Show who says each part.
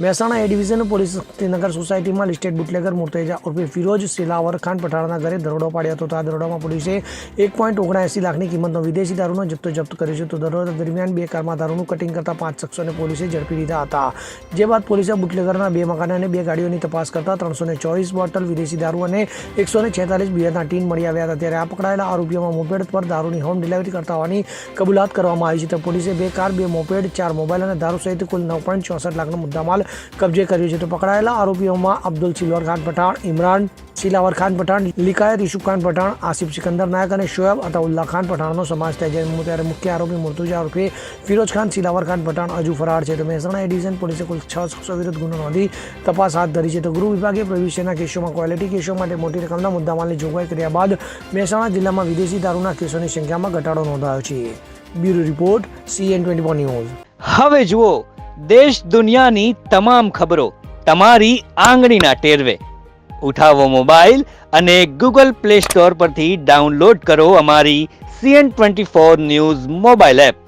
Speaker 1: મહેસાણા એ division police Srinagar સોસાયટીમાં listed bootlegger મુર્તેજા ઉર્ફે ફિરોજ સિલાવર ખાન પઠાણના ઘરે દરોડો પાડ્યો હતો. આ દરોડામાં પોલીસે 1.79 લાખની કિંમતનો વિદેશી દારૂનો જથ્થો જપ્ત કર્યો છે. તો દરોડા દરમિયાન 2 કારમાં દારૂનું કટિંગ કરતા 5 શખ્સોને પોલીસે ઝડપી લીધા હતા. જે બાદ પોલીસે બુટલેગરના 2 મકાન અને 2 ગાડીઓની તપાસ કરતા 324 બોટલ વિદેશી દારૂ અને 146 બિયરના ટીન મળી આવ્યા હતા. ત્યારે આ પકડાયેલા આરોપીઓમાં મોપેડ પર દારૂની હોમ ડિલિવરી કરતા હોવાની કબૂલાત કરવામાં આવી છે. તો પોલીસે 2 કાર, 2 મોપેડ, 4 મોબાઈલ અને દારૂ સહિત કુલ 9.64 લાખનો મુદ્દામાલ કબજે કર્યું છે. તો પકડાયેલા આરોપીઓમાં અબ્દુલ સિલ્વર ખાન પઠાણ, ઇમરાન સિલાવર ખાન પઠાણ, લિકાયત યુસુફ ખાન પઠાણ, આસિફ સિકંદર નાયક અને શોએબ અતાઉલ્લા ખાન પઠાણનો સમાવેશ થાય છે. ત્યારે મુખ્ય આરોપી મુર્તુજા ઉર્ફે ફિરોજ ખાન સિલાવર ખાન પઠાણ હજુ ફરાર છે. તો મહેસાણા એ ડિવિઝન પોલીસે કુલ 6 શખ્સો વિરુદ્ધ ગુનો નોંધી તપાસ હાથ ધરી છે. તો ગૃહ વિભાગે ભવિષ્યના કેસોમાં ક્વોલિટી કેસો માટે મોટી રકમના મુદ્દામાલની જોગવાઈ કર્યા બાદ મહેસાણા જિલ્લામાં વિદેશી દારૂના કેસોની સંખ્યામાં ઘટાડો નોંધાયો છે. Bureau report CN24 news.
Speaker 2: હવે જુઓ દેશ દુનિયાની તમામ ખબરો તમારી આંગળીના ટેરવે. ઉઠાવો મોબાઈલ અને Google Play Store પરથી ડાઉનલોડ કરો અમારી CN24 ન્યૂઝ મોબાઈલ એપ.